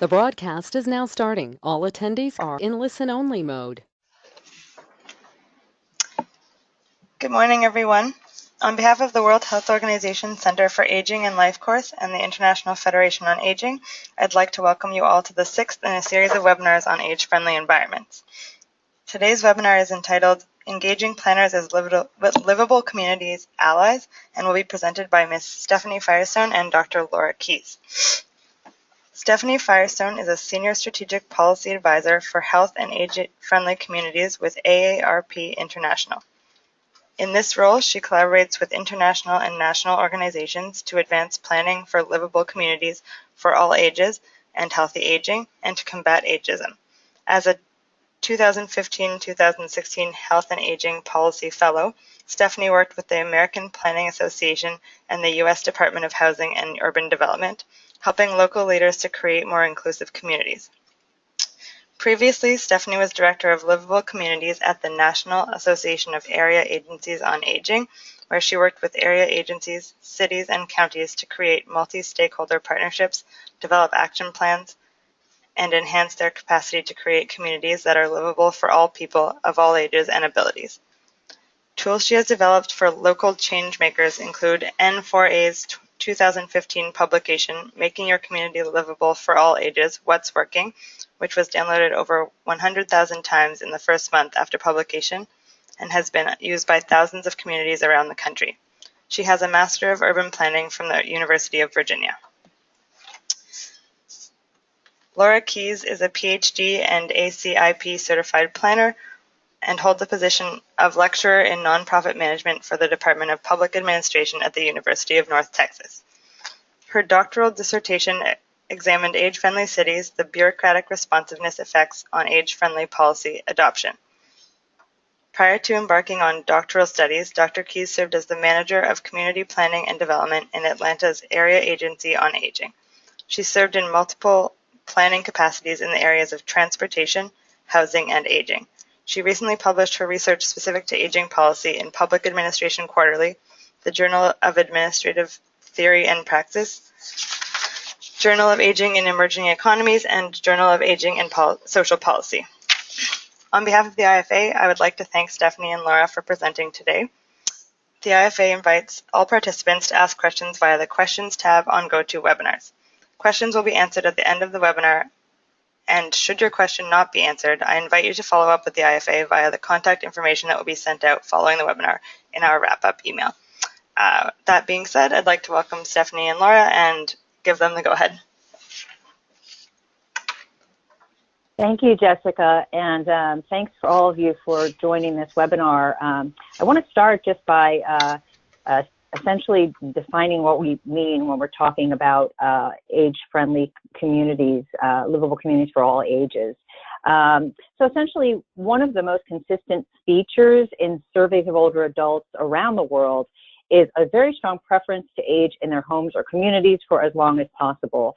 The broadcast is now starting. All attendees are in listen-only mode. Good morning, everyone. On behalf of the World Health Organization Center for Aging and Life Course and the International Federation on Aging, I'd like to welcome you all to the sixth in a series of webinars on age-friendly environments. Today's webinar is entitled Engaging Planners as Livable Communities Allies and will be presented by Ms. Stephanie Firestone and Dr. Laura Keyes. Stephanie Firestone is a Senior Strategic Policy Advisor for Health and Age-Friendly Communities with AARP International. In this role, she collaborates with international and national organizations to advance planning for livable communities for all ages and healthy aging, and to combat ageism. As a 2015-2016 Health and Aging Policy Fellow, Stephanie worked with the American Planning Association and the U.S. Department of Housing and Urban Development, helping local leaders to create more inclusive communities. Previously, Stephanie was Director of Livable Communities at the National Association of Area Agencies on Aging, where she worked with area agencies, cities, and counties to create multi-stakeholder partnerships, develop action plans, and enhance their capacity to create communities that are livable for all people of all ages and abilities. Tools she has developed for local change makers include N4A's 2015 publication, Making Your Community Livable for All Ages, What's Working, which was downloaded over 100,000 times in the first month after publication and has been used by thousands of communities around the country. She has a Master of Urban Planning from the University of Virginia. Laura Keyes is a PhD and ACIP certified planner and holds the position of lecturer in nonprofit management for the Department of Public Administration at the University of North Texas. Her doctoral dissertation examined age-friendly cities, the bureaucratic responsiveness effects on age-friendly policy adoption. Prior to embarking on doctoral studies, Dr. Keyes served as the manager of community planning and development in Atlanta's Area Agency on Aging. She served in multiple planning capacities in the areas of transportation, housing, and aging. She recently published her research specific to aging policy in Public Administration Quarterly, the Journal of Administrative Theory and Praxis, Journal of Aging in Emerging Economies, and Journal of Aging and Social Policy. On behalf of the IFA, I would like to thank Stephanie and Laura for presenting today. The IFA invites all participants to ask questions via the Questions tab on GoToWebinars. Questions will be answered at the end of the webinar, and should your question not be answered, I invite you to follow up with the IFA via the contact information that will be sent out following the webinar in our wrap-up email. That being said, I'd like to welcome Stephanie and Laura and give them the go-ahead. Thank you, Jessica, and thanks for all of you for joining this webinar. I want to start just by essentially defining what we mean when we're talking about age-friendly communities, livable communities for all ages. So essentially, one of the most consistent features in surveys of older adults around the world is a very strong preference to age in their homes or communities for as long as possible.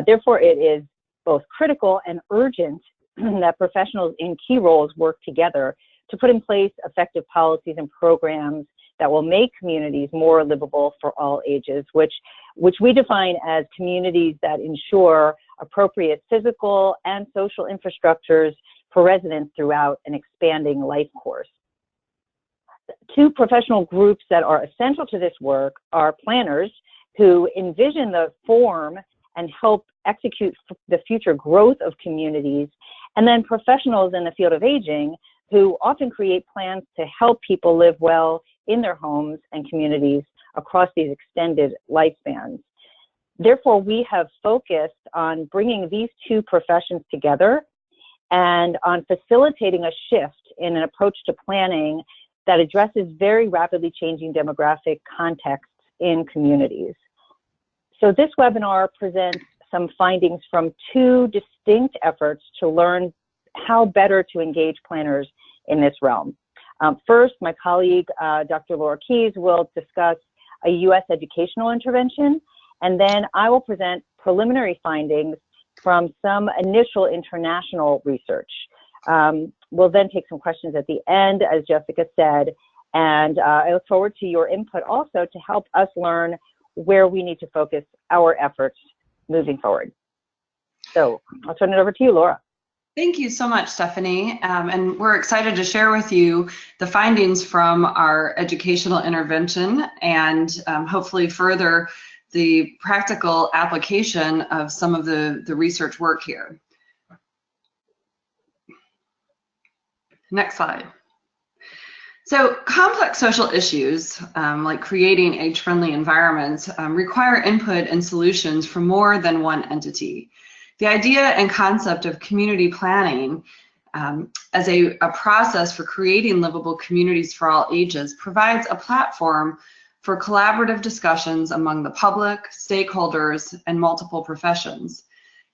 Therefore, it is both critical and urgent that professionals in key roles work together to put in place effective policies and programs that will make communities more livable for all ages, which we define as communities that ensure appropriate physical and social infrastructures for residents throughout an expanding life course. Two professional groups that are essential to this work are planners, who envision the form and help execute the future growth of communities, and then professionals in the field of aging, who often create plans to help people live well in their homes and communities across these extended lifespans. Therefore, we have focused on bringing these two professions together and on facilitating a shift in an approach to planning that addresses very rapidly changing demographic contexts in communities. So this webinar presents some findings from two distinct efforts to learn how better to engage planners in this realm. First, my colleague, Dr. Laura Keyes, will discuss a U.S. educational intervention, and then I will present preliminary findings from some initial international research. We'll then take some questions at the end, as Jessica said, and I look forward to your input also to help us learn where we need to focus our efforts moving forward. So I'll turn it over to you, Laura. Thank you so much, Stephanie. And we're excited to share with you the findings from our educational intervention and hopefully further the practical application of some of the research work here. Next slide. So complex social issues, like creating age-friendly environments, require input and solutions from more than one entity. The idea and concept of community planning as a process for creating livable communities for all ages provides a platform for collaborative discussions among the public, stakeholders, and multiple professions.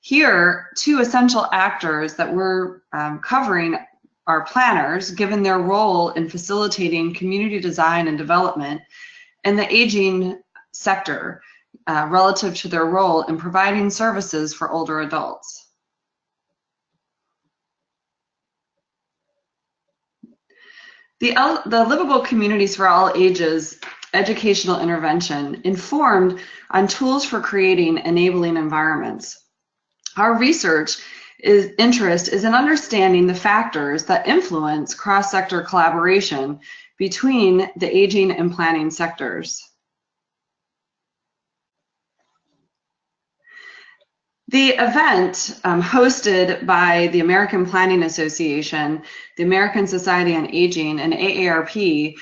Here, two essential actors that we're covering are planners, given their role in facilitating community design and development, and the aging sector, relative to their role in providing services for older adults. The Livable Communities for All Ages educational intervention informed on tools for creating enabling environments. Our research interest is in understanding the factors that influence cross-sector collaboration between the aging and planning sectors. The event hosted by the American Planning Association, the American Society on Aging, and AARP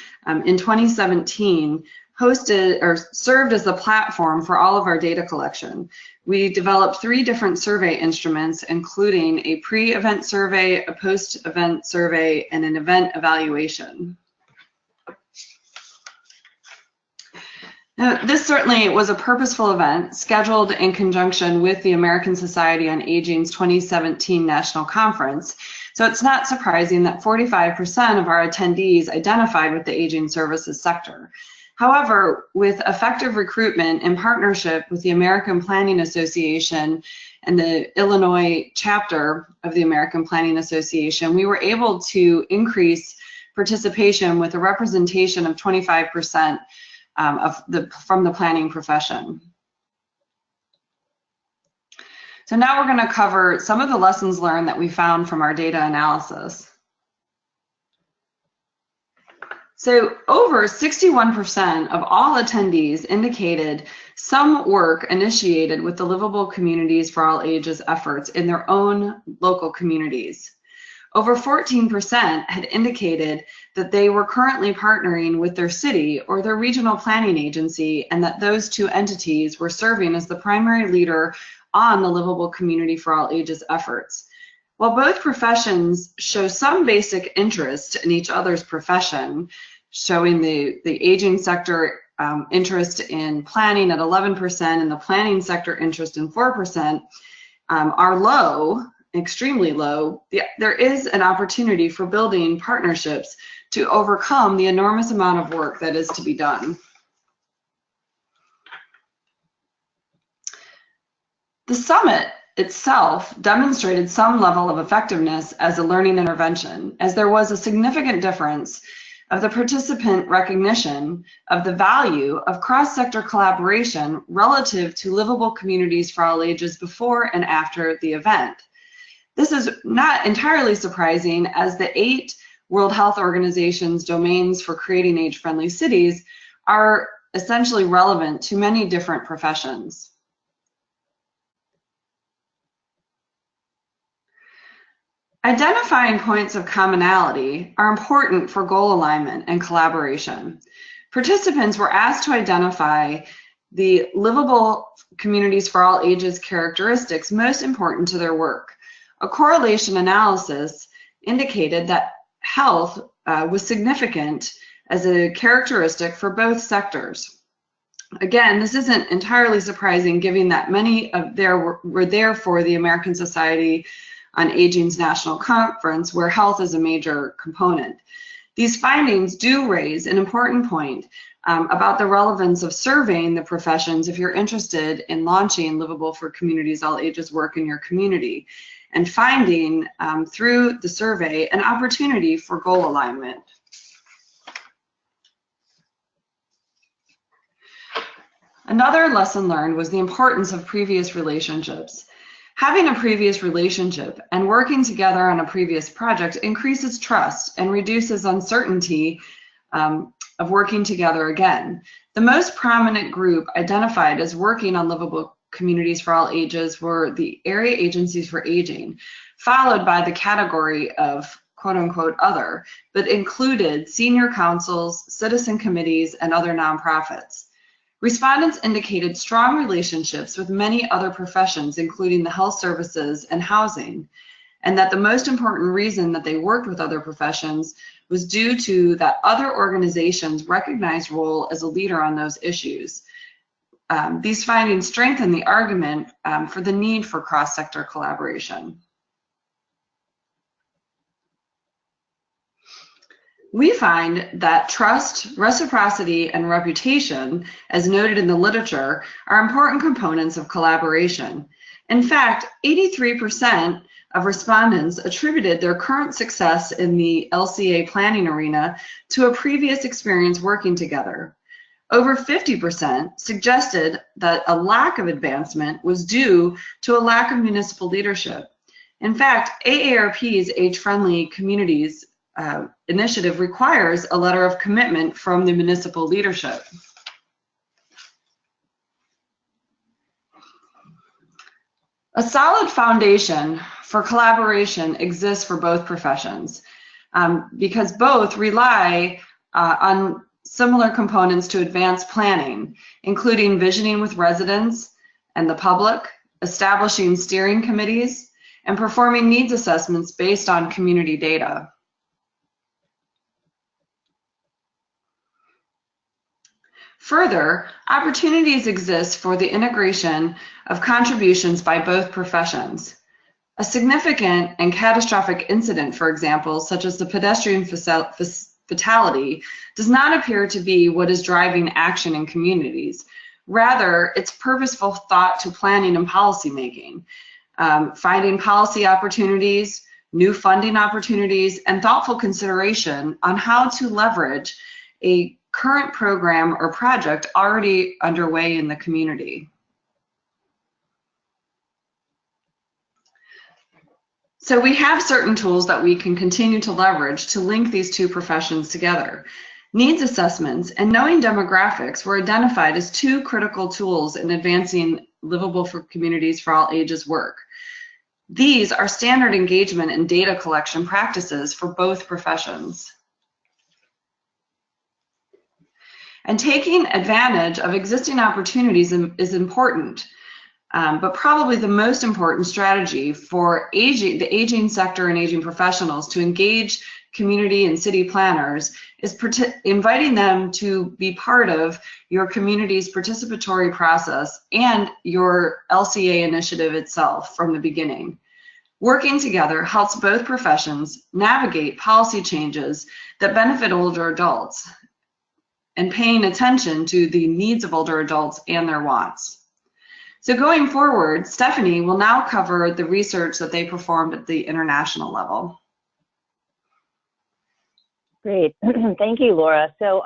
in 2017 hosted or served as the platform for all of our data collection. We developed 3 different survey instruments, including a pre-event survey, a post-event survey, and an event evaluation. Now, this certainly was a purposeful event scheduled in conjunction with the American Society on Aging's 2017 National Conference. So it's not surprising that 45% of our attendees identified with the aging services sector. However, with effective recruitment in partnership with the American Planning Association and the Illinois chapter of the American Planning Association, we were able to increase participation with a representation of 25% from the planning profession. So now we're going to cover some of the lessons learned that we found from our data analysis. So over 61% of all attendees indicated some work initiated with the Livable Communities for All Ages efforts in their own local communities. Over 14% had indicated that they were currently partnering with their city or their regional planning agency, and that those two entities were serving as the primary leader on the Livable Community for All Ages efforts. While both professions show some basic interest in each other's profession, showing the aging sector interest in planning at 11% and the planning sector interest in 4%, are low, extremely low, there is an opportunity for building partnerships to overcome the enormous amount of work that is to be done. The summit itself demonstrated some level of effectiveness as a learning intervention, as there was a significant difference of the participant recognition of the value of cross-sector collaboration relative to Livable Communities for All Ages before and after the event. This is not entirely surprising, as the 8 World Health Organization's domains for creating age-friendly cities are essentially relevant to many different professions. Identifying points of commonality are important for goal alignment and collaboration. Participants were asked to identify the Livable Communities for All Ages characteristics most important to their work. A correlation analysis indicated that health was significant as a characteristic for both sectors. Again, this isn't entirely surprising, given that many of were there for the American Society on Aging's National Conference, where health is a major component. These findings do raise an important point about the relevance of surveying the professions if you're interested in launching Livable for Communities All Ages work in your community, and finding through the survey an opportunity for goal alignment. Another lesson learned was the importance of previous relationships. Having a previous relationship and working together on a previous project increases trust and reduces uncertainty of working together again. The most prominent group identified as working on livable communities for all ages were the area agencies for aging, followed by the category of quote-unquote other, but included senior councils, citizen committees, and other nonprofits. Respondents indicated strong relationships with many other professions, including the health services and housing, and that the most important reason that they worked with other professions was due to that other organizations' recognized role as a leader on those issues. These findings strengthen the argument for the need for cross-sector collaboration. We find that trust, reciprocity, and reputation, as noted in the literature, are important components of collaboration. In fact, 83% of respondents attributed their current success in the LCA planning arena to a previous experience working together. Over 50% suggested that a lack of advancement was due to a lack of municipal leadership. In fact, AARP's Age-Friendly Communities initiative requires a letter of commitment from the municipal leadership. A solid foundation for collaboration exists for both professions because both rely on similar components to advance planning, including visioning with residents and the public, establishing steering committees, and performing needs assessments based on community data. Further, opportunities exist for the integration of contributions by both professions. A significant and catastrophic incident, for example, such as the pedestrian fatality, does not appear to be what is driving action in communities. Rather, it's purposeful thought to planning and policy making, finding policy opportunities, new funding opportunities, and thoughtful consideration on how to leverage a current program or project already underway in the community. So we have certain tools that we can continue to leverage to link these two professions together. Needs assessments and knowing demographics were identified as two critical tools in advancing livable for communities for all ages work. These are standard engagement and data collection practices for both professions. And taking advantage of existing opportunities is important, but probably the most important strategy for the aging sector and aging professionals to engage community and city planners is inviting them to be part of your community's participatory process and your LCA initiative itself from the beginning. Working together helps both professions navigate policy changes that benefit older adults and paying attention to the needs of older adults and their wants. So going forward, Stephanie will now cover the research that they performed at the international level. Great, thank you, Laura. So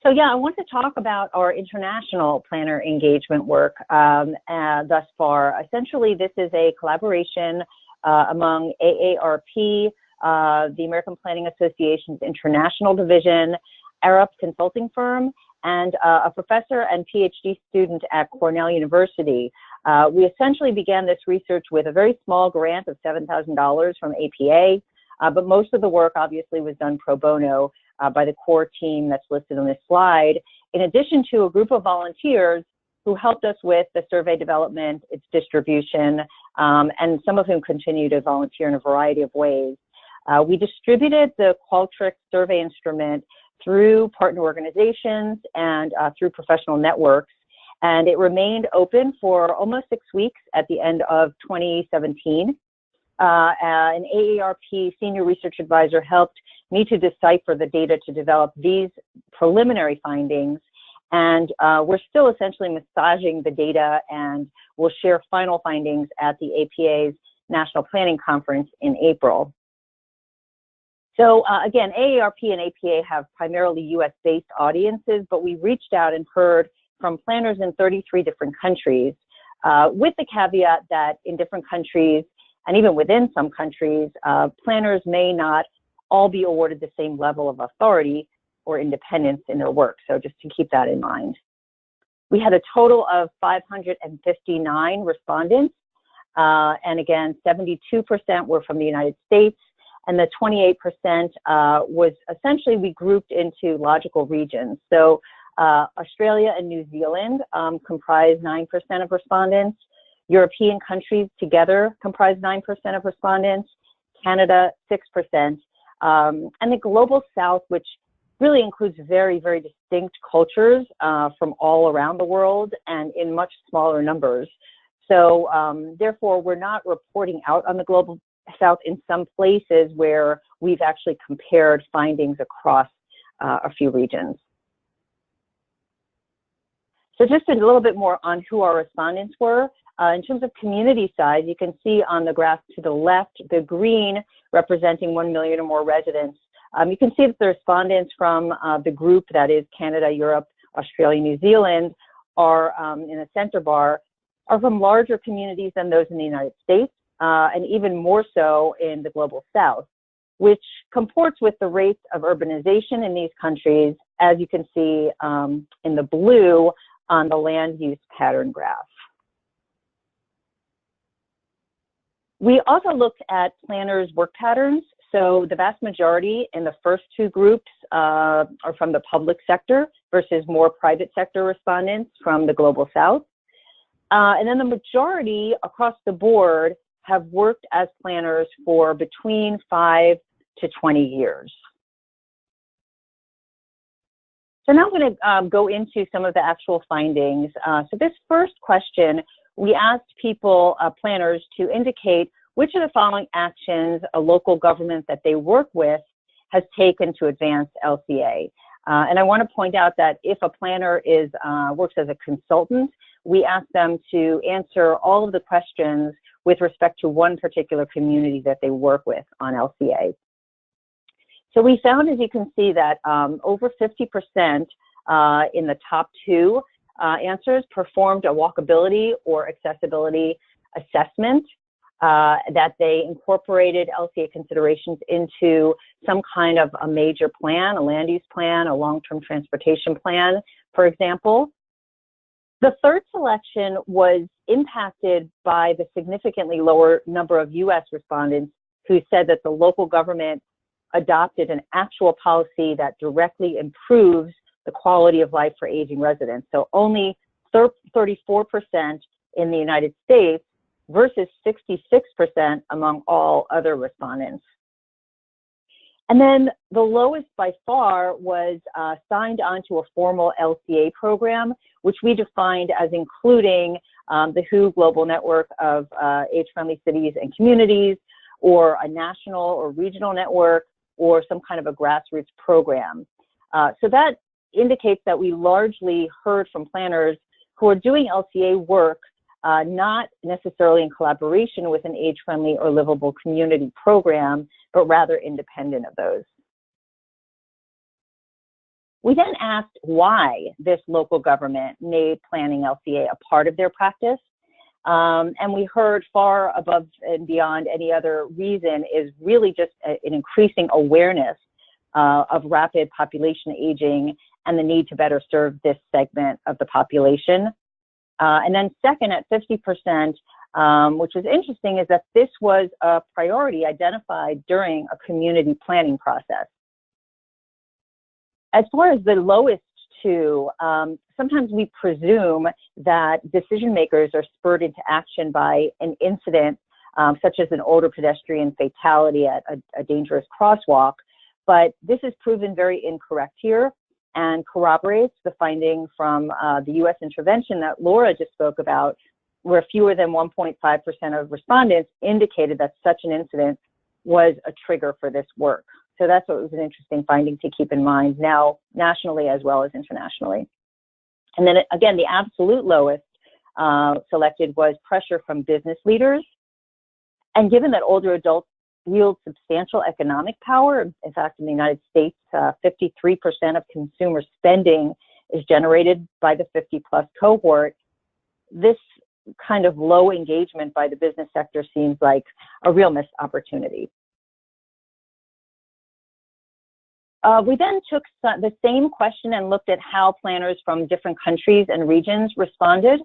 yeah, I want to talk about our international planner engagement work thus far. Essentially, this is a collaboration among AARP, the American Planning Association's International Division, Arup Consulting Firm, and a professor and PhD student at Cornell University. We essentially began this research with a very small grant of $7,000 from APA, but most of the work obviously was done pro bono by the core team that's listed on this slide, in addition to a group of volunteers who helped us with the survey development, its distribution, and some of whom continue to volunteer in a variety of ways. We distributed the Qualtrics survey instrument through partner organizations and through professional networks, and it remained open for almost 6 weeks at the end of 2017. An AARP senior research advisor helped me to decipher the data to develop these preliminary findings, and we're still essentially massaging the data, and we'll share final findings at the APA's National Planning Conference in April. So again, AARP and APA have primarily US-based audiences, but we reached out and heard from planners in 33 different countries. with the caveat that in different countries, and even within some countries, planners may not all be awarded the same level of authority or independence in their work. So just to keep that in mind. We had a total of 559 respondents, and again, 72% were from the United States, and the 28% was essentially, we grouped into logical regions. So Australia and New Zealand comprise 9% of respondents. European countries together comprise 9% of respondents. Canada, 6%. And the Global South, which really includes very, very distinct cultures from all around the world and in much smaller numbers. So therefore, we're not reporting out on the Global South in some places where we've actually compared findings across a few regions. So just a little bit more on who our respondents were. In terms of community size, you can see on the graph to the left, the green representing 1 million or more residents. You can see that the respondents from the group that is Canada, Europe, Australia, New Zealand are in the center bar, are from larger communities than those in the United States, and even more so in the Global South, which comports with the rates of urbanization in these countries, as you can see in the blue on the land use pattern graph. We also looked at planners' work patterns. So the vast majority in the first two groups are from the public sector versus more private sector respondents from the Global South. And then the majority across the board have worked as planners for between 5 to 20 years. So now I'm going to go into some of the actual findings. So this first question, we asked people, planners, to indicate which of the following actions a local government that they work with has taken to advance LCA. And I want to point out that if a planner works as a consultant, we ask them to answer all of the questions with respect to one particular community that they work with on LCA. So we found, as you can see, that over 50% in the top two answers performed a walkability or accessibility assessment, that they incorporated LCA considerations into some kind of a major plan, a land use plan, a long-term transportation plan, for example. The third selection was impacted by the significantly lower number of U.S. respondents who said that the local government adopted an actual policy that directly improves the quality of life for aging residents. So only 34% in the United States versus 66% among all other respondents. And then the lowest by far was signed onto a formal LCA program, which we defined as including the WHO Global Network of Age-Friendly Cities and Communities, or a national or regional network, or some kind of a grassroots program. So that indicates that we largely heard from planners who are doing LCA work, not necessarily in collaboration with an age-friendly or livable community program, but rather independent of those. We then asked why this local government made planning LCA a part of their practice. And we heard far above and beyond any other reason is really just an increasing awareness of rapid population aging and the need to better serve this segment of the population. And then second, at 50%, which was interesting, is that this was a priority identified during a community planning process. As far as the lowest two, sometimes we presume that decision makers are spurred into action by an incident, such as an older pedestrian fatality at a dangerous crosswalk, but this is proven very incorrect here and corroborates the finding from the U.S. intervention that Laura just spoke about, where fewer than 1.5% of respondents indicated that such an incident was a trigger for this work. So that's what was an interesting finding to keep in mind now nationally as well as internationally. And then again, the absolute lowest selected was pressure from business leaders. And given that older adults wield substantial economic power, in fact, in the United States, 53% of consumer spending is generated by the 50-plus cohort, this kind of low engagement by the business sector seems like a real missed opportunity. We then took the same question and looked at how planners from different countries and regions responded.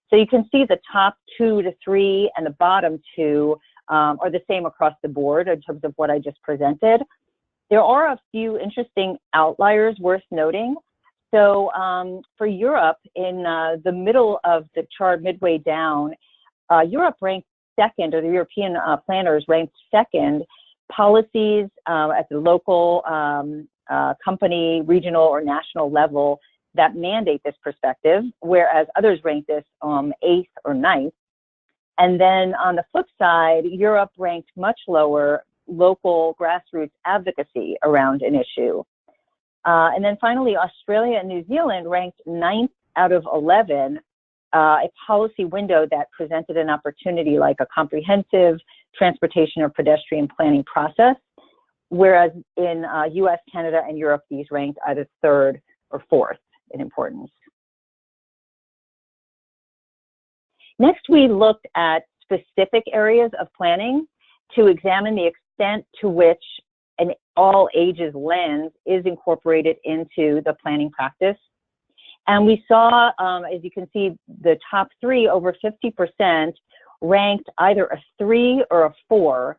So you can see the top 2 to 3 and the bottom 2 are the same across the board in terms of what I just presented. There are a few interesting outliers worth noting. So for Europe, in the middle of the chart, midway down, Europe ranked second, or the European planners ranked second. Policies at the local company, regional, or national level that mandate this perspective, whereas others rank this 8th or 9th. And then on the flip side, Europe ranked much lower local grassroots advocacy around an issue. And then finally, Australia and New Zealand ranked 9th out of 11, a policy window that presented an opportunity like a comprehensive transportation or pedestrian planning process, whereas in US, Canada, and Europe, these ranked either 3rd or 4th in importance. Next, we looked at specific areas of planning to examine the extent to which an all ages lens is incorporated into the planning practice. And we saw, as you can see, the top 3, over 50%, ranked either a 3 or a 4,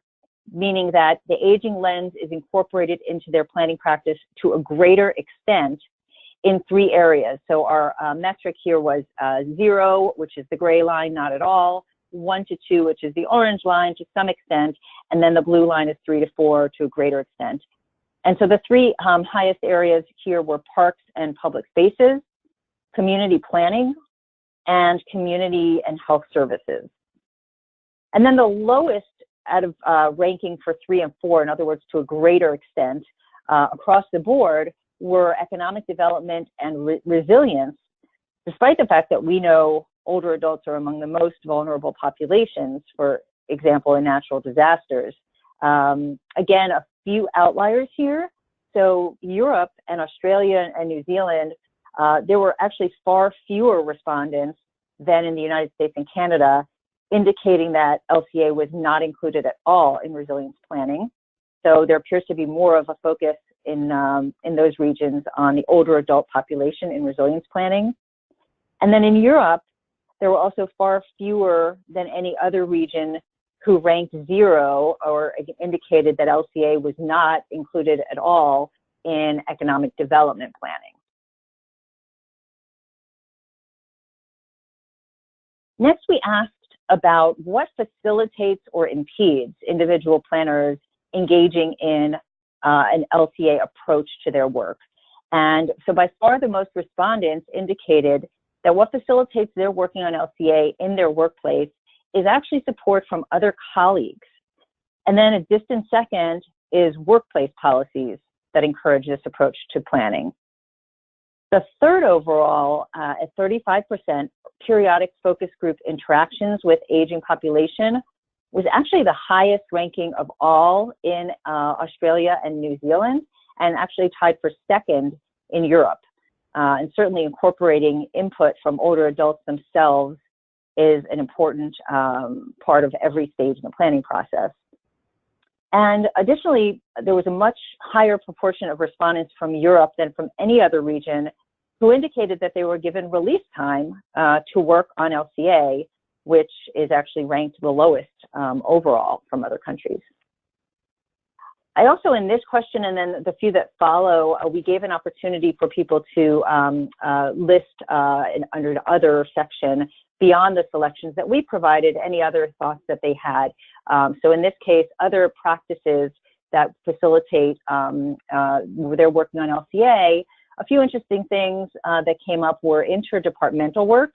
meaning that the aging lens is incorporated into their planning practice to a greater extent in 3 areas. So our metric here was 0, which is the gray line, not at all, 1 to 2, which is the orange line to some extent, and then the blue line is 3 to 4 to a greater extent. And so the 3 highest areas here were parks and public spaces, community planning, and community and health services. And then the lowest out of ranking for 3 and 4, in other words, to a greater extent across the board, were economic development and resilience, despite the fact that we know older adults are among the most vulnerable populations, for example, in natural disasters. Again, a few outliers here. So Europe and Australia and New Zealand, there were actually far fewer respondents than in the United States and Canada, indicating that LCA was not included at all in resilience planning. So there appears to be more of a focus in those regions on the older adult population in resilience planning. And then in Europe, there were also far fewer than any other region who ranked 0 or indicated that LCA was not included at all in economic development planning. Next, we asked about what facilitates or impedes individual planners engaging in an LCA approach to their work. And so by far the most respondents indicated that what facilitates their working on LCA in their workplace is actually support from other colleagues. And then a distant second is workplace policies that encourage this approach to planning. The third overall, at 35%, periodic focus group interactions with aging population was actually the highest ranking of all in Australia and New Zealand, and actually tied for second in Europe. And certainly incorporating input from older adults themselves is an important part of every stage in the planning process. And additionally, there was a much higher proportion of respondents from Europe than from any other region who indicated that they were given release time to work on LCA, which is actually ranked the lowest overall from other countries. I also, in this question and then the few that follow, we gave an opportunity for people to list under the other section, beyond the selections that we provided, any other thoughts that they had. So in this case, other practices that facilitate their working on LCA. A few interesting things that came up were interdepartmental work,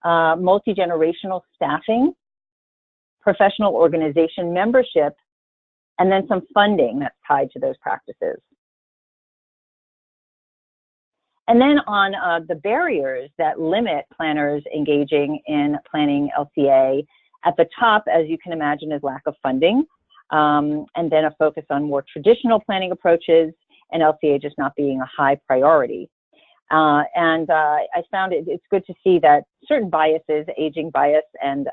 multi-generational staffing, professional organization membership, and then some funding that's tied to those practices. And then on the barriers that limit planners engaging in planning LCA, at the top, as you can imagine, is lack of funding, and then a focus on more traditional planning approaches, and LCA just not being a high priority. I found it's good to see that certain biases, aging bias and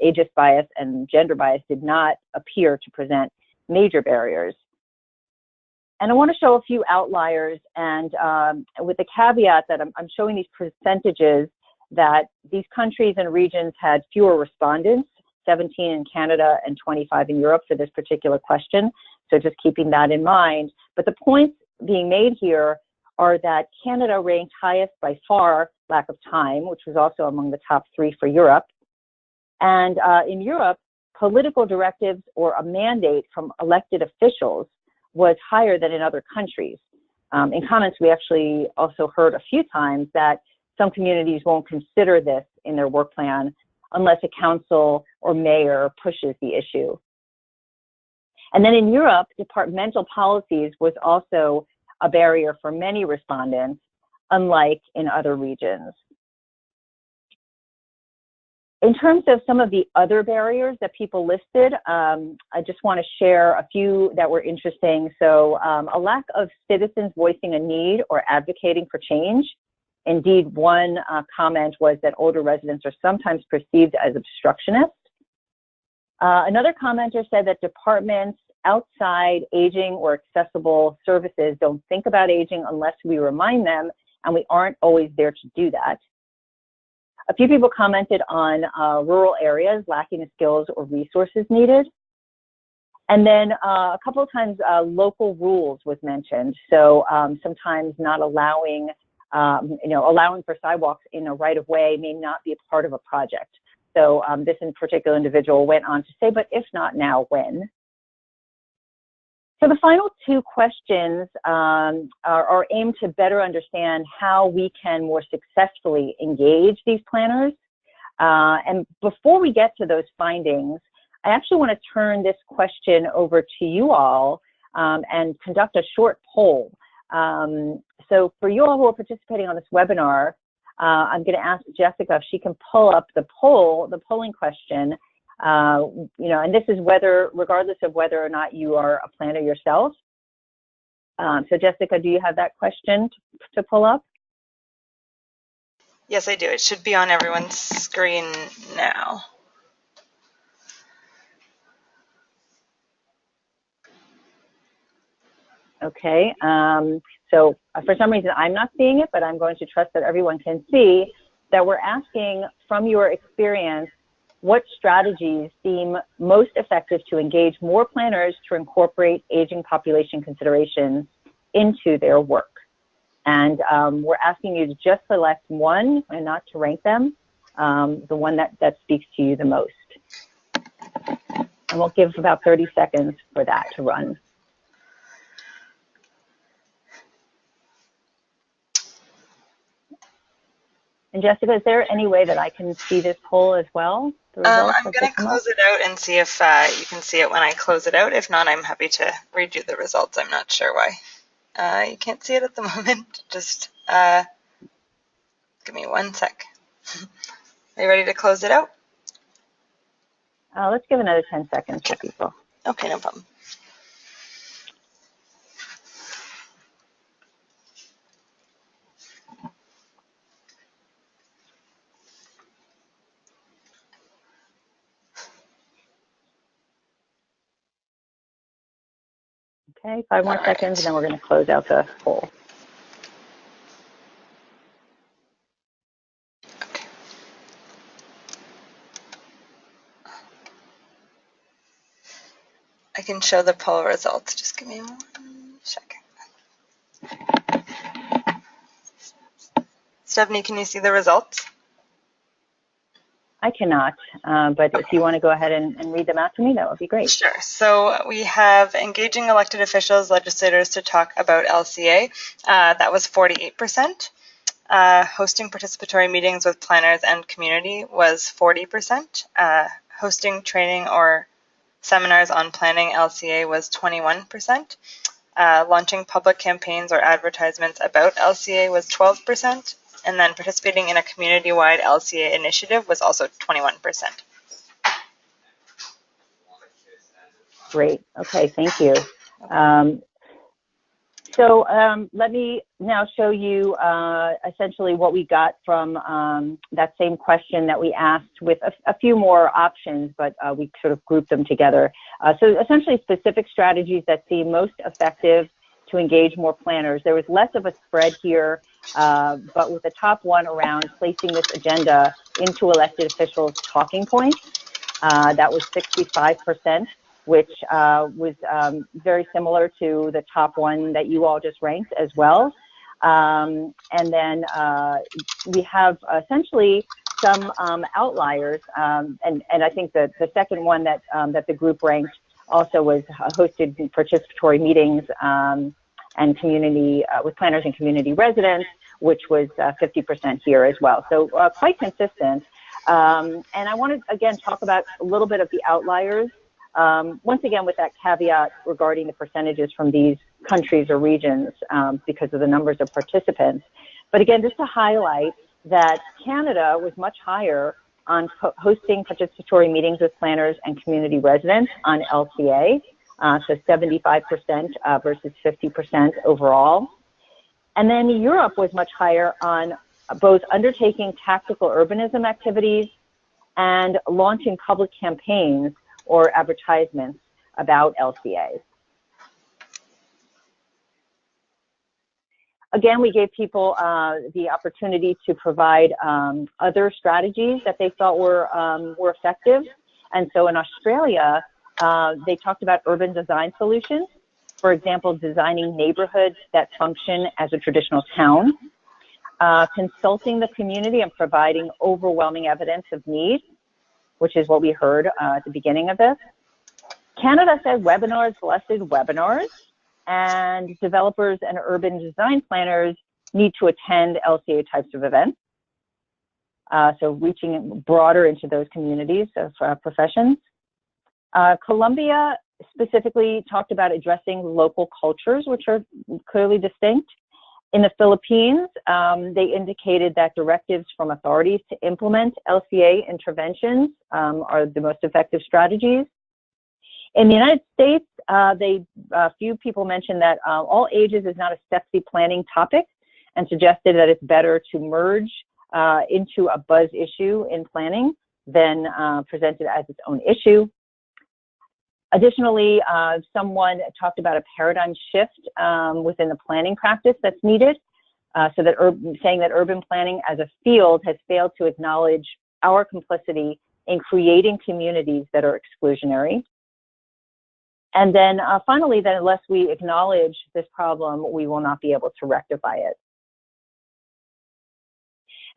ageist bias and gender bias, did not appear to present major barriers. And I want to show a few outliers, and with the caveat that I'm showing these percentages that these countries and regions had fewer respondents, 17 in Canada and 25 in Europe for this particular question. So just keeping that in mind. But the points being made here are that Canada ranked highest by far, lack of time, which was also among the top 3 for Europe. And in Europe, political directives or a mandate from elected officials was higher than in other countries. In comments, we actually also heard a few times that some communities won't consider this in their work plan unless a council or mayor pushes the issue. And then in Europe, departmental policies was also a barrier for many respondents, unlike in other regions. In terms of some of the other barriers that people listed, I just want to share a few that were interesting. So a lack of citizens voicing a need or advocating for change. Indeed, one comment was that older residents are sometimes perceived as obstructionist. Another commenter said that departments outside aging or accessible services don't think about aging unless we remind them, and we aren't always there to do that. A few people commented on rural areas lacking the skills or resources needed. And then a couple of times local rules was mentioned. So sometimes not allowing, allowing for sidewalks in a right of way may not be a part of a project. So this in particular individual went on to say, but if not now, when? So the final 2 questions are aimed to better understand how we can more successfully engage these planners. And before we get to those findings, I actually want to turn this question over to you all and conduct a short poll. So for you all who are participating on this webinar, I'm going to ask Jessica if she can pull up the polling question. And this is regardless of whether or not you are a planner yourself. So Jessica, do you have that question to pull up? Yes, I do. It should be on everyone's screen now. Okay. So for some reason, I'm not seeing it, but I'm going to trust that everyone can see that we're asking from your experience, what strategies seem most effective to engage more planners to incorporate aging population considerations into their work? And we're asking you to just select one and not to rank them, the one that speaks to you the most. And we'll give about 30 seconds for that to run. And Jessica, is there any way that I can see this poll as well? I'm going to close it out and see if you can see it when I close it out. If not, I'm happy to redo the results. I'm not sure why. You can't see it at the moment. Just give me 1 sec. Are you ready to close it out? Let's give another 10 seconds for people. Okay, no problem. Okay, 5 more seconds, and then we're going to close out the poll. Okay. I can show the poll results. Just give me 1 second. Stephanie, can you see the results? I cannot, but if you want to go ahead and read them out to me, that would be great. Sure. So we have engaging elected officials, legislators to talk about LCA. That was 48%. Hosting participatory meetings with planners and community was 40%. Hosting training or seminars on planning LCA was 21%. Launching public campaigns or advertisements about LCA was 12%. And then participating in a community-wide LCA initiative was also 21%. Great. Okay, thank you. So let me now show you essentially what we got from that same question that we asked with a few more options, but we sort of grouped them together. So essentially specific strategies that seem most effective to engage more planners. There was less of a spread here, but with the top one around placing this agenda into elected officials' talking points, that was 65%. Which was very similar to the top one that you all just ranked as well. And then we have essentially some outliers, and I think that the second one that the group ranked also was hosted participatory meetings and community with planners and community residents, which was 50% here as well. So quite consistent. And I want to again talk about a little bit of the outliers. Once again, with that caveat regarding the percentages from these countries or regions because of the numbers of participants. But again, just to highlight that Canada was much higher on hosting participatory meetings with planners and community residents on LCA, so 75% versus 50% overall. And then Europe was much higher on both undertaking tactical urbanism activities and launching public campaigns or advertisements about LCAs. Again, we gave people the opportunity to provide other strategies that they thought were effective. And so in Australia, they talked about urban design solutions. For example, designing neighborhoods that function as a traditional town, consulting the community and providing overwhelming evidence of need, which is what we heard at the beginning of this. Canada said webinars, blessed webinars, and developers and urban design planners need to attend LCA types of events. So reaching broader into those communities of professions. Colombia specifically talked about addressing local cultures, which are clearly distinct. In the Philippines, they indicated that directives from authorities to implement LCA interventions are the most effective strategies. In the United States, a few people mentioned that all ages is not a sexy planning topic and suggested that it's better to merge into a buzz issue in planning than present it as its own issue. Additionally, someone talked about a paradigm shift within the planning practice that's needed, so that saying that urban planning as a field has failed to acknowledge our complicity in creating communities that are exclusionary. And then finally, that unless we acknowledge this problem, we will not be able to rectify it.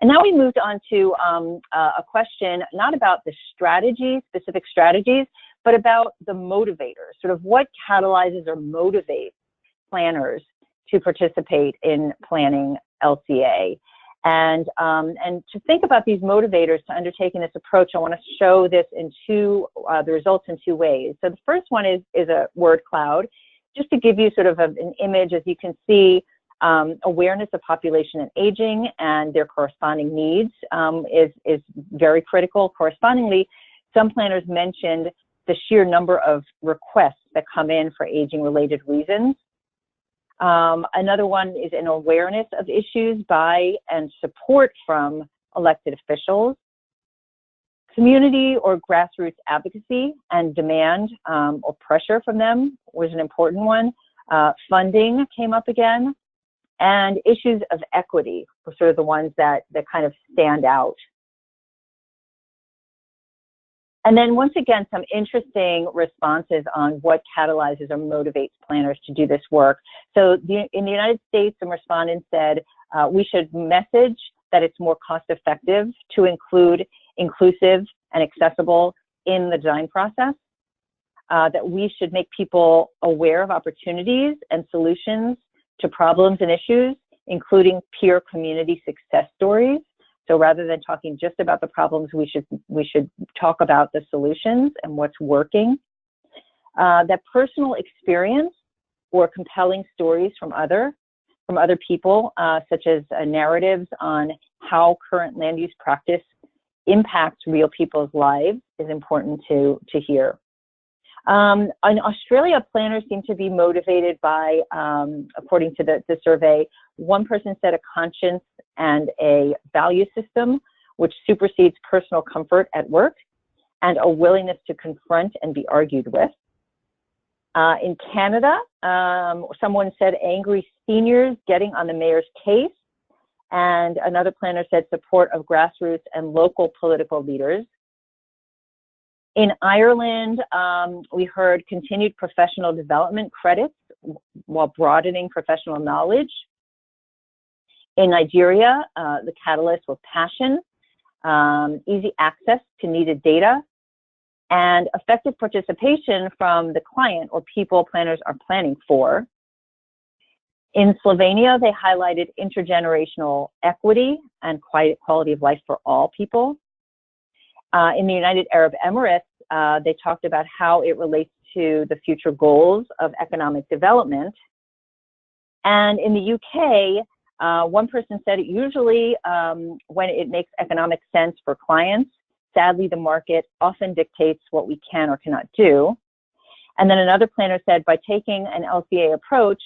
And now we moved on to a question, not about the strategies, specific strategies, but about the motivators, sort of what catalyzes or motivates planners to participate in planning LCA. And to think about these motivators to undertaking this approach, I want to show this in the results in two ways. So the first one is a word cloud, just to give you sort of an image. As you can see, awareness of population and aging and their corresponding needs is very critical. Correspondingly, some planners mentioned the sheer number of requests that come in for aging-related reasons. Another one is an awareness of issues by and support from elected officials. Community or grassroots advocacy and demand or pressure from them was an important one. Funding came up again. And issues of equity were sort of the ones that kind of stand out. And then once again, some interesting responses on what catalyzes or motivates planners to do this work. So in the United States, some respondents said, we should message that it's more cost effective to include inclusive and accessible in the design process, that we should make people aware of opportunities and solutions to problems and issues, including peer community success stories. So rather than talking just about the problems, we should talk about the solutions and what's working. That personal experience or compelling stories from other people, such as narratives on how current land use practice impacts real people's lives, is important to hear. In Australia, planners seem to be motivated by, according to the survey, one person said a conscience and a value system, which supersedes personal comfort at work, and a willingness to confront and be argued with. In Canada, someone said angry seniors getting on the mayor's case, and another planner said support of grassroots and local political leaders. In Ireland, we heard continued professional development credits while broadening professional knowledge. In Nigeria, the catalyst was passion, easy access to needed data, and effective participation from the client or people planners are planning for. In Slovenia, they highlighted intergenerational equity and quality of life for all people. In the United Arab Emirates, they talked about how it relates to the future goals of economic development. And in the UK, one person said it usually when it makes economic sense for clients, sadly the market often dictates what we can or cannot do. And then another planner said by taking an LCA approach,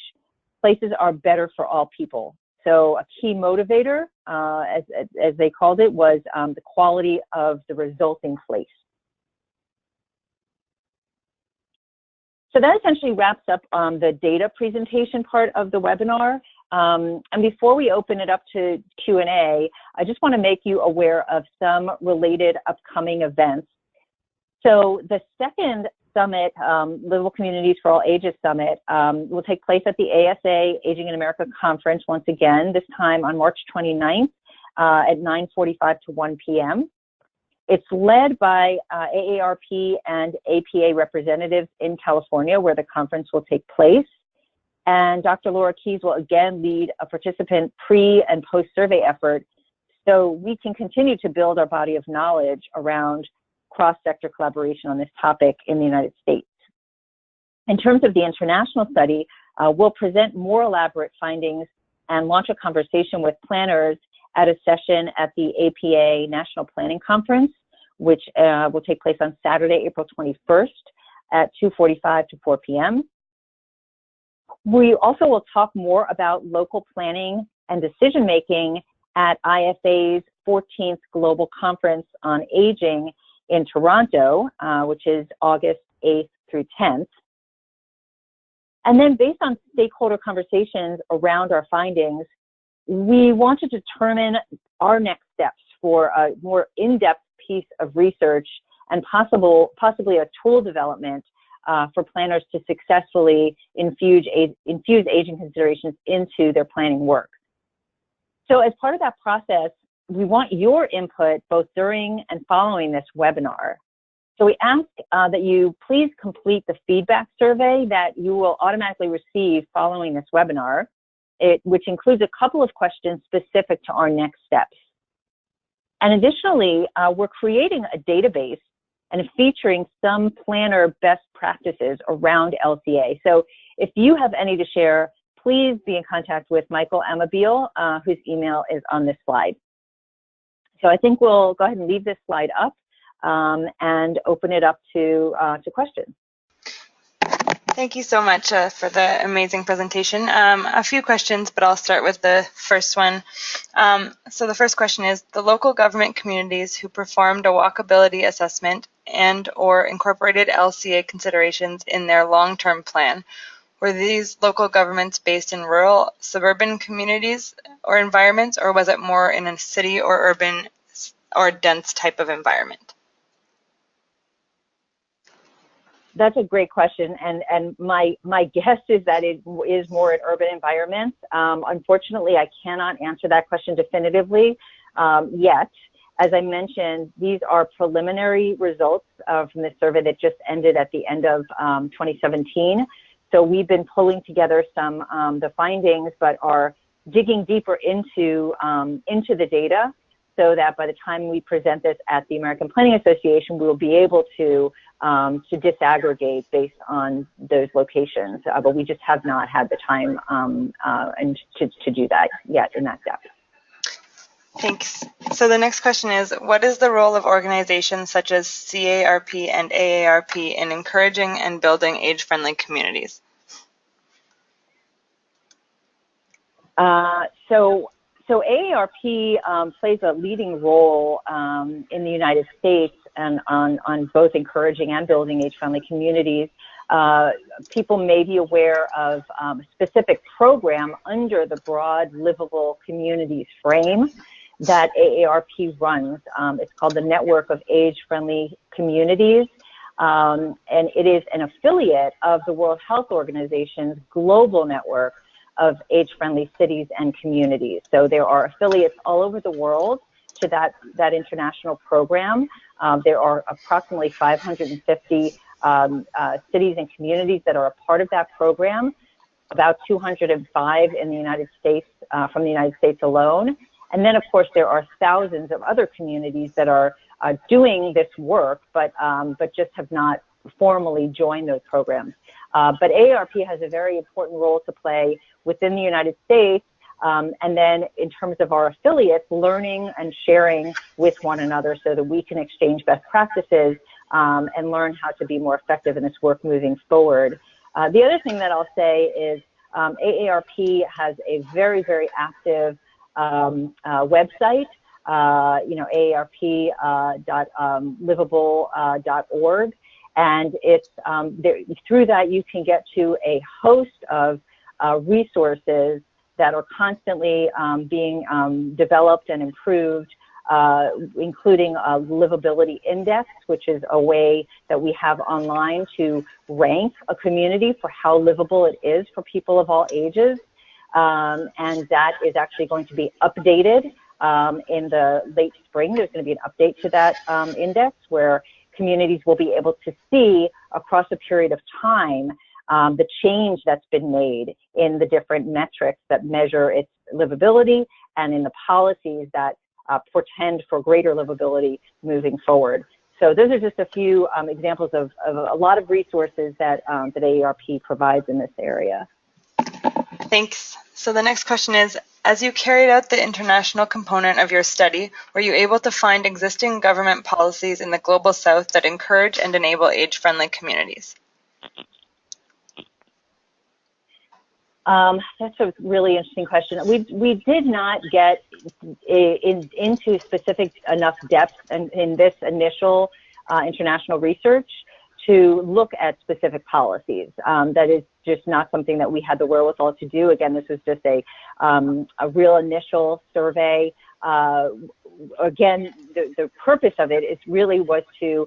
places are better for all people. So a key motivator, as they called it, was the quality of the resulting place. So that essentially wraps up the data presentation part of the webinar. And before we open it up to Q&A, I just want to make you aware of some related upcoming events. So the second summit, Livable Communities for All Ages Summit, will take place at the ASA Aging in America Conference once again, this time on March 29th at 9:45 to 1 p.m. It's led by AARP and APA representatives in California, where the conference will take place. And Dr. Laura Keyes will again lead a participant pre- and post-survey effort so we can continue to build our body of knowledge around cross-sector collaboration on this topic in the United States. In terms of the international study, we'll present more elaborate findings and launch a conversation with planners at a session at the APA National Planning Conference, which will take place on Saturday, April 21st at 2:45 to 4 p.m. We also will talk more about local planning and decision-making at IFA's 14th Global Conference on Aging in Toronto, which is August 8th through 10th. And then based on stakeholder conversations around our findings, we want to determine our next steps for a more in-depth piece of research and possibly a tool development for planners to successfully infuse aging considerations into their planning work. So as part of that process, we want your input both during and following this webinar. So we ask that you please complete the feedback survey that you will automatically receive following this webinar, which includes a couple of questions specific to our next steps. And additionally, we're creating a database and featuring some planner best practices around LCA. So if you have any to share, please be in contact with Michael Amabile, whose email is on this slide. So I think we'll go ahead and leave this slide up and open it up to questions. Thank you so much for the amazing presentation. A few questions, but I'll start with the first one. So the first question is, the local government communities who performed a walkability assessment and or incorporated LCA considerations in their long-term plan, were these local governments based in rural, suburban communities or environments, or was it more in a city or urban or dense type of environment? That's a great question, and my guess is that it is more in urban environments. Unfortunately, I cannot answer that question definitively yet. As I mentioned, these are preliminary results from this survey that just ended at the end of 2017. So we've been pulling together some the findings, but are digging deeper into the data, so that by the time we present this at the American Planning Association, we will be able to disaggregate based on those locations. But we just have not had the time and to do that yet in that depth. Thanks. So the next question is, what is the role of organizations such as CARP and AARP in encouraging and building age-friendly communities? So AARP plays a leading role in the United States and on both encouraging and building age-friendly communities. People may be aware of a specific program under the broad Livable Communities frame that AARP runs. It's called the Network of Age-Friendly Communities, and it is an affiliate of the World Health Organization's global network of age-friendly cities and communities. So there are affiliates all over the world to that international program. There are approximately 550 cities and communities that are a part of that program, about 205 in the United States, from the United States alone. And then, of course, there are thousands of other communities that are doing this work, but just have not formally joined those programs. But AARP has a very important role to play within the United States, and then in terms of our affiliates, learning and sharing with one another so that we can exchange best practices and learn how to be more effective in this work moving forward. The other thing that I'll say is AARP has a very, very active website, aarp.livable.org. And it's through that you can get to a host of resources that are constantly being developed and improved, including a livability index, which is a way that we have online to rank a community for how livable it is for people of all ages. And that is actually going to be updated in the late spring. There's going to be an update to that index where communities will be able to see across a period of time the change that's been made in the different metrics that measure its livability and in the policies that portend for greater livability moving forward. So those are just a few examples of a lot of resources that AARP provides in this area. Thanks. So the next question is, as you carried out the international component of your study, were you able to find existing government policies in the Global South that encourage and enable age-friendly communities? That's a really interesting question. We did not get into specific enough depth in this initial international research to look at specific policies. That is just not something that we had the wherewithal to do. Again, this was just a real initial survey. Again, the purpose of it was to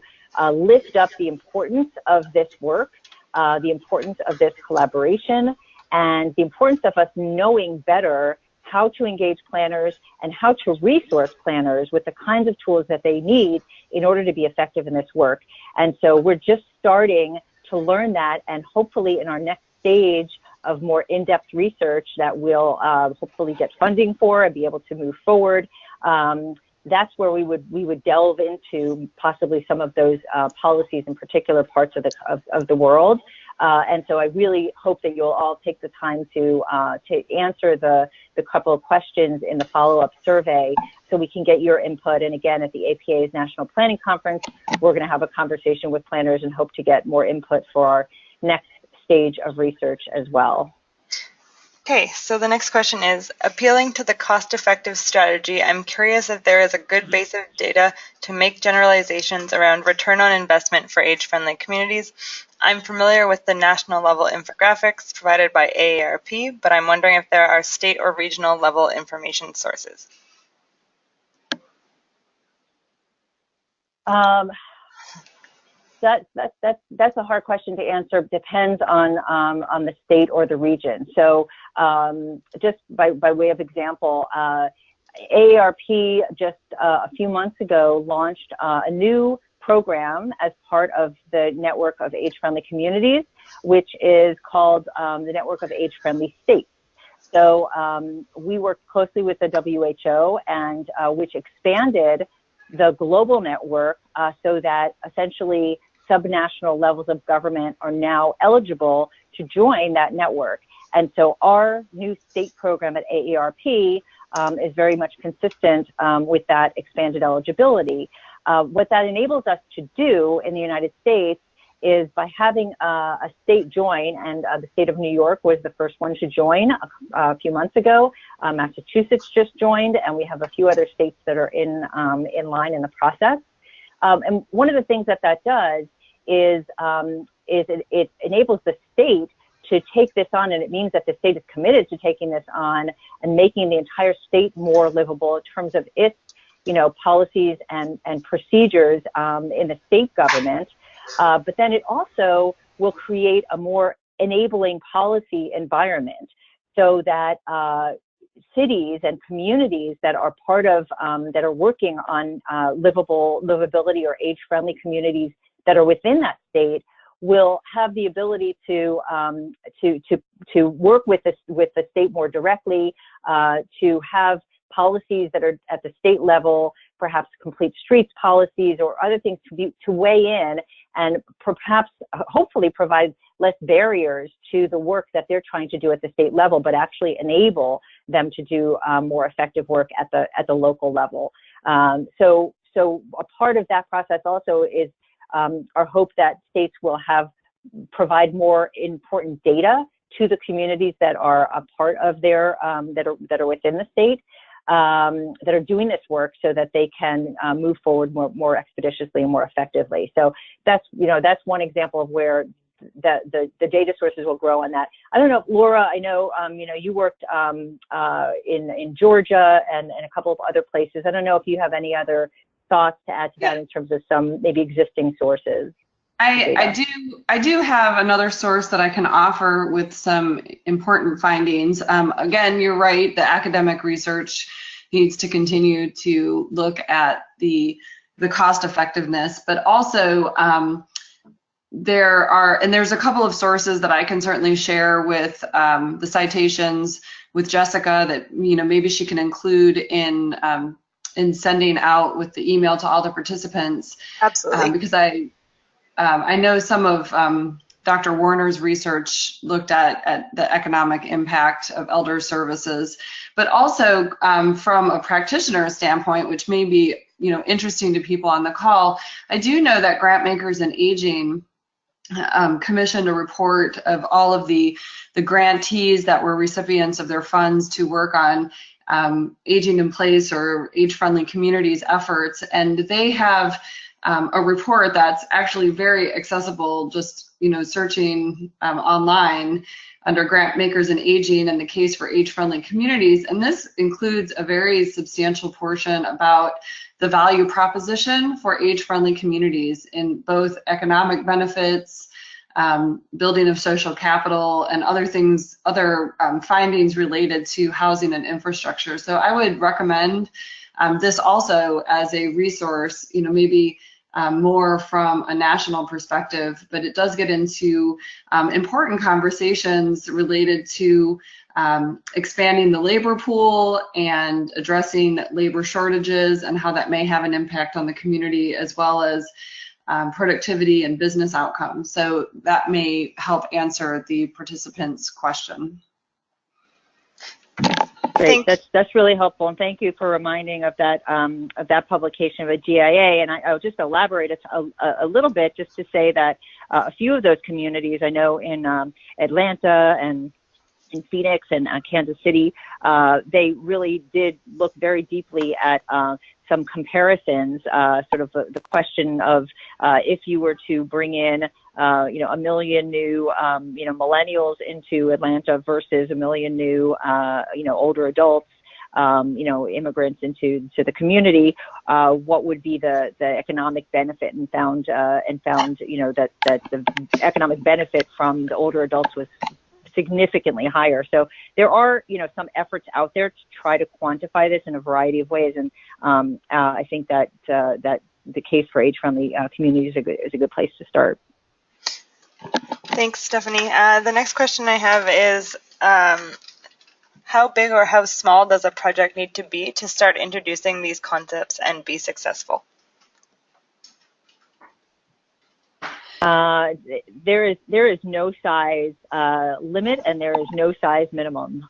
lift up the importance of this work, the importance of this collaboration, and the importance of us knowing better how to engage planners and how to resource planners with the kinds of tools that they need in order to be effective in this work. And so we're just starting to learn that, and hopefully in our next stage of more in-depth research that we'll hopefully get funding for and be able to move forward, that's where we would delve into possibly some of those policies in particular parts of the world. And so I really hope that you'll all take the time to answer the couple of questions in the follow-up survey so we can get your input. And again, at the APA's National Planning Conference, we're going to have a conversation with planners and hope to get more input for our next stage of research as well. Okay, so the next question is, appealing to the cost-effective strategy, I'm curious if there is a good base of data to make generalizations around return on investment for age-friendly communities. I'm familiar with the national level infographics provided by AARP, but I'm wondering if there are state or regional level information sources. That's a hard question to answer. Depends on the state or the region. So just by way of example, AARP just a few months ago launched a new program as part of the network of age-friendly communities, which is called the Network of Age-Friendly States. So we worked closely with the WHO, and which expanded the global network so that essentially subnational levels of government are now eligible to join that network. And so our new state program at AARP is very much consistent with that expanded eligibility. What that enables us to do in the United States is by having a state join, and the state of New York was the first one to join a few months ago. Massachusetts just joined, and we have a few other states that are in line in the process. And one of the things that does is it enables the state to take this on, and it means that the state is committed to taking this on and making the entire state more livable in terms of its, policies and procedures in the state government. But then it also will create a more enabling policy environment so that cities and communities that are part of, that are working on livability or age-friendly communities that are within that state will have the ability to work with the state more directly, to have policies that are at the state level, perhaps complete streets policies or other things to weigh in and perhaps hopefully provide less barriers to the work that they're trying to do at the state level, but actually enable them to do more effective work at the local level. So a part of that process also is our hope that states will provide more important data to the communities that are a part of their that are within the state, that are doing this work, so that they can move forward more expeditiously and more effectively. So that's one example of where the data sources will grow on that. I don't know, Laura, I know you worked in Georgia and a couple of other places. I don't know if you have any other thoughts to add to that in terms of some maybe existing sources. I do have another source that I can offer with some important findings. Again, you're right, the academic research needs to continue to look at the cost effectiveness, but also there's a couple of sources that I can certainly share with the citations with Jessica that maybe she can include in sending out with the email to all the participants. Absolutely. Because I know some of Dr. Warner's research looked at the economic impact of elder services, but also from a practitioner standpoint, which may be interesting to people on the call. I do know that Grantmakers and Aging commissioned a report of all of the grantees that were recipients of their funds to work on aging in place or age-friendly communities efforts, and they have a report that's actually very accessible, just searching online under Grantmakers and Aging and the case for age-friendly communities. And this includes a very substantial portion about the value proposition for age-friendly communities in both economic benefits, building of social capital, and other findings related to housing and infrastructure. So I would recommend this also as a resource, maybe more from a national perspective, but it does get into important conversations related to expanding the labor pool and addressing labor shortages and how that may have an impact on the community, as well as productivity and business outcomes. So that may help answer the participants' question. Great, that's really helpful, and thank you for reminding of that publication of a GIA. And I'll just elaborate a little bit, just to say that a few of those communities, I know in Atlanta and in Phoenix and Kansas City, they really did look very deeply at some comparisons, sort of the question of if you were to bring in, 1 million new, millennials into Atlanta versus 1 million new, older adults, immigrants into the community, what would be the economic benefit? And found, that the economic benefit from the older adults was significantly higher. So there are, some efforts out there to try to quantify this in a variety of ways, and I think that the case for age-friendly communities is a good place to start. Thanks, Stephanie. The next question I have is, how big or how small does a project need to be to start introducing these concepts and be successful? Uh, there is no size limit, and there is no size minimum.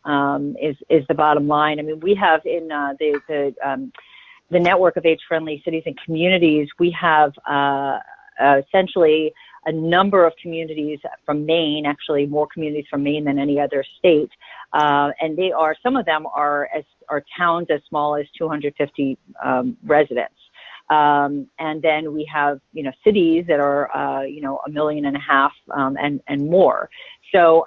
Is the bottom line. I mean, we have in the network of age-friendly cities and communities, we have essentially a number of communities from Maine, actually more communities from Maine than any other state, and some of them are towns as small as 250 residents. And then we have, cities that are, 1.5 million, and more. So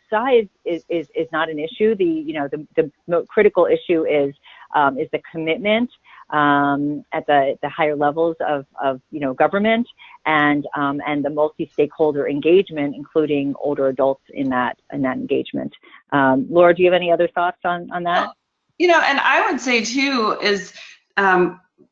size is not an issue. The critical issue is the commitment, at the higher levels of government and the multi-stakeholder engagement, including older adults in that engagement. Laura, do you have any other thoughts on that? And I would say too is,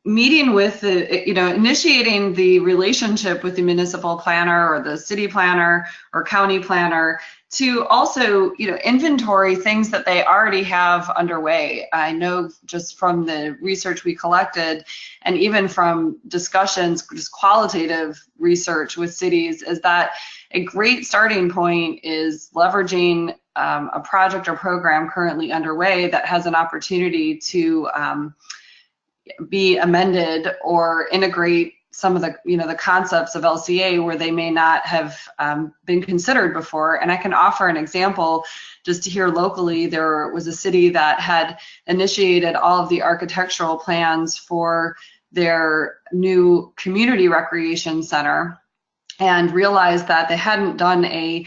meeting with initiating the relationship with the municipal planner or the city planner or county planner to also, inventory things that they already have underway. I know just from the research we collected and even from discussions, just qualitative research with cities, is that a great starting point is leveraging a project or program currently underway that has an opportunity to be amended or integrate some of the the concepts of LCA where they may not have been considered before. And I can offer an example just to here locally. There was a city that had initiated all of the architectural plans for their new community recreation center and realized that they hadn't done a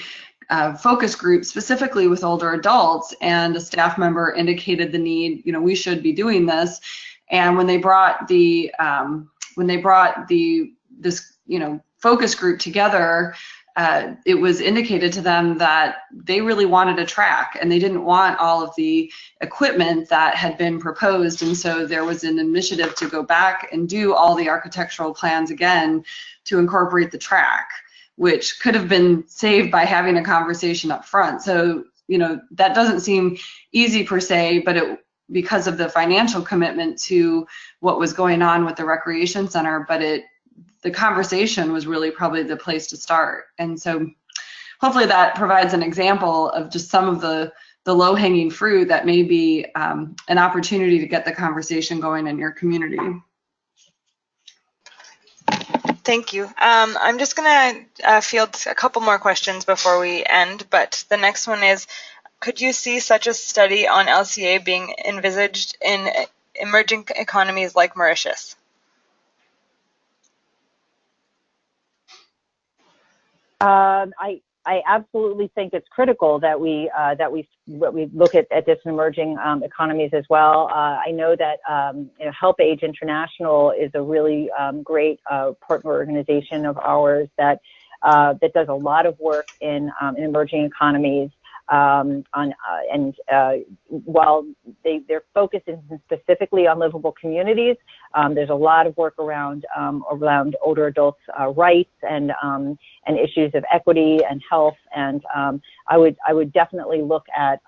focus group specifically with older adults, and a staff member indicated the need, we should be doing this. And when they brought this focus group together, it was indicated to them that they really wanted a track and they didn't want all of the equipment that had been proposed. And so there was an initiative to go back and do all the architectural plans again to incorporate the track, which could have been saved by having a conversation up front. So, that doesn't seem easy per se, but because of the financial commitment to what was going on with the recreation center, but the conversation was really probably the place to start. And so hopefully that provides an example of just some of the low-hanging fruit that may be an opportunity to get the conversation going in your community. Thank you. I'm just going to field a couple more questions before we end, but the next one is, could you see such a study on LCA being envisaged in emerging economies like Mauritius? I absolutely think it's critical that we look at this in emerging economies as well. I know that Help Age International is a really great partner organization of ours that does a lot of work in emerging economies. While their focus is specifically on livable communities, there's a lot of work around older adults' rights and issues of equity and health. And I would definitely look at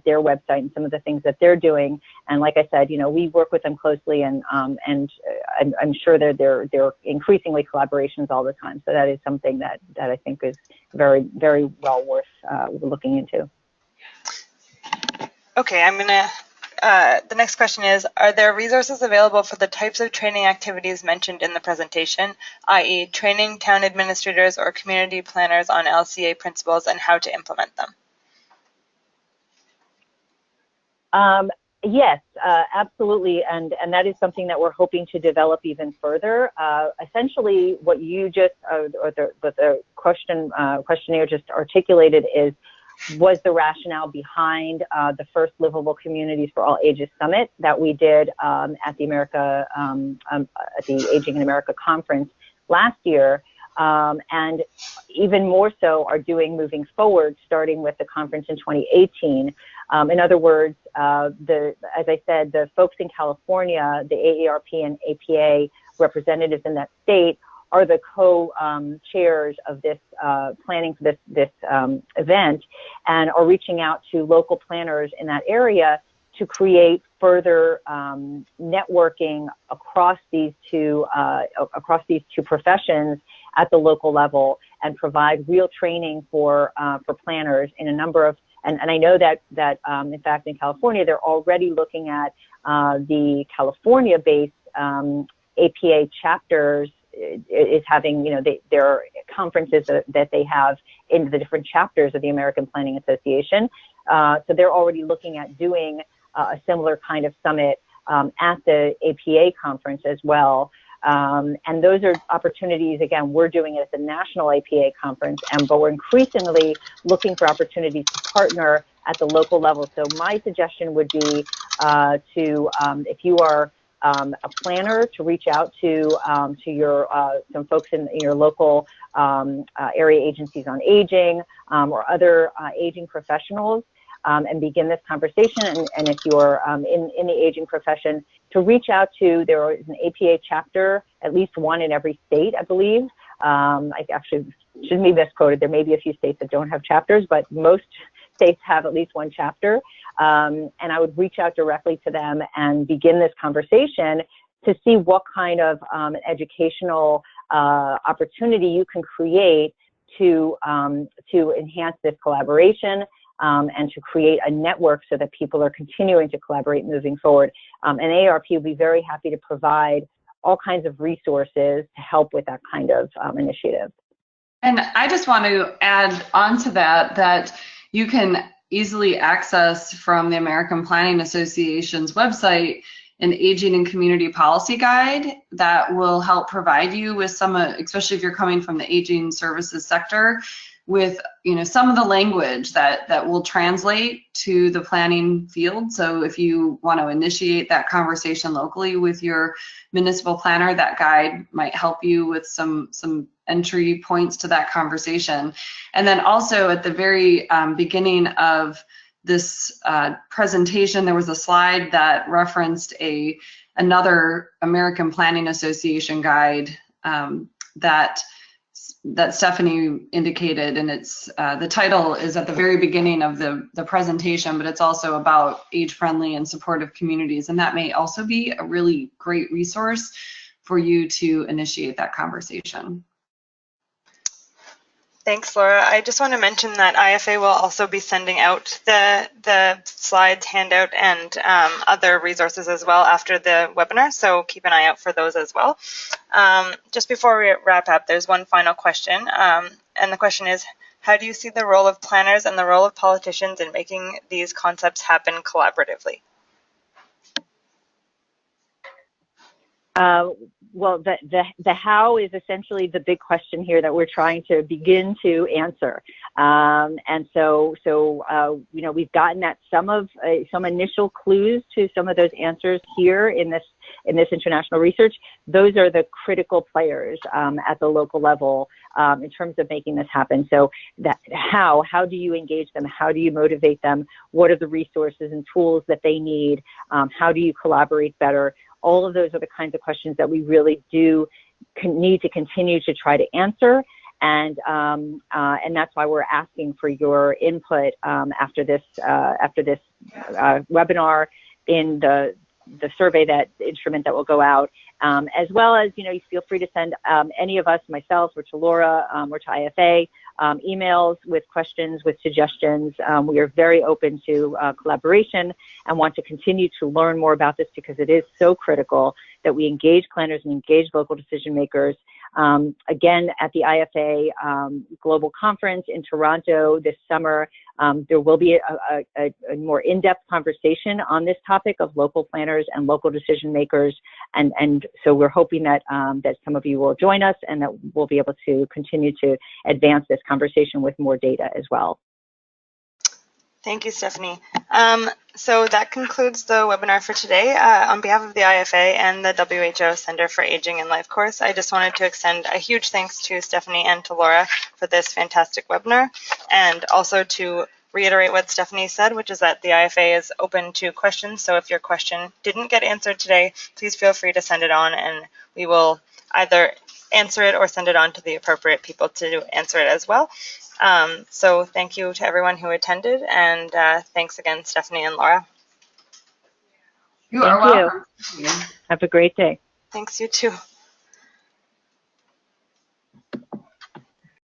their website and some of the things that they're doing. And like I said, we work with them closely, and I'm sure that they're increasingly collaborations all the time. So that is something that I think is very, very well worth looking into. Okay, the next question is, are there resources available for the types of training activities mentioned in the presentation, i.e. training town administrators or community planners on LCA principles and how to implement them? Yes, absolutely, and that is something that we're hoping to develop even further. Essentially, what you just, or the questionnaire just articulated was the rationale behind the first Livable Communities for All Ages Summit that we did at the Aging in America conference last year, and even more so are doing moving forward, starting with the conference in 2018. In other words, as I said, the folks in California, the AARP and APA representatives in that state, are the co-chairs of this planning for this event, and are reaching out to local planners in that area to create further networking across these two professions, at the local level and provide real training for planners in a number of, and I know that in fact in California they're already looking at the California-based APA chapters is having, there are conferences that they have in the different chapters of the American Planning Association. So they're already looking at doing a similar kind of summit at the APA conference as well. And those are opportunities, again, we're doing it at the National APA conference, but we're increasingly looking for opportunities to partner at the local level. So my suggestion would be if you are a planner, to reach out to your some folks in your local area agencies on aging or other aging professionals, and begin this conversation. And if you're in the aging profession, to reach out to, there is an APA chapter, at least one in every state, I believe. I actually shouldn't be misquoted. There may be a few states that don't have chapters, but most states have at least one chapter. And I would reach out directly to them and begin this conversation to see what kind of educational opportunity you can create to enhance this collaboration and to create a network so that people are continuing to collaborate moving forward. And AARP will be very happy to provide all kinds of resources to help with that kind of initiative. And I just want to add on to that you can easily access from the American Planning Association's website an aging and community policy guide that will help provide you with some, especially if you're coming from the aging services sector, with some of the language that will translate to the planning field. So if you want to initiate that conversation locally with your municipal planner, that guide might help you with some entry points to that conversation. And then also at the very beginning of this presentation, there was a slide that referenced another American Planning Association guide that Stephanie indicated, and it's the title is at the very beginning of the presentation, but it's also about age-friendly and supportive communities, and that may also be a really great resource for you to initiate that conversation. Thanks, Laura. I just want to mention that IFA will also be sending out the slides, handout, and other resources as well after the webinar, so keep an eye out for those as well. Just before we wrap up, there's one final question, and the question is, how do you see the role of planners and the role of politicians in making these concepts happen collaboratively? Well, the how is essentially the big question here that we're trying to begin to answer. And so we've gotten at some initial clues to some of those answers here in this international research. Those are the critical players at the local level in terms of making this happen. So how do you engage them? How do you motivate them? What are the resources and tools that they need? How do you collaborate better? All of those are the kinds of questions that we really do need to continue to try to answer, and that's why we're asking for your input after this webinar in the survey, that instrument that will go out, as well as you feel free to send any of us, myself or to Laura or to IFA, emails with questions, with suggestions. We are very open to collaboration and want to continue to learn more about this because it is so critical that we engage planners and engage local decision makers. Again, at the IFA Global Conference in Toronto this summer, there will be a more in-depth conversation on this topic of local planners and local decision makers, and so we're hoping that that some of you will join us and that we'll be able to continue to advance this conversation with more data as well. Thank you, Stephanie. So that concludes the webinar for today. On behalf of the IFA and the WHO Center for Aging and Life Course, I just wanted to extend a huge thanks to Stephanie and to Laura for this fantastic webinar, and also to reiterate what Stephanie said, which is that the IFA is open to questions. So if your question didn't get answered today, please feel free to send it on, and we will either answer it or send it on to the appropriate people to answer it as well. So thank you to everyone who attended, and thanks again, Stephanie and Laura. You are welcome. Have a great day. Thanks, you too.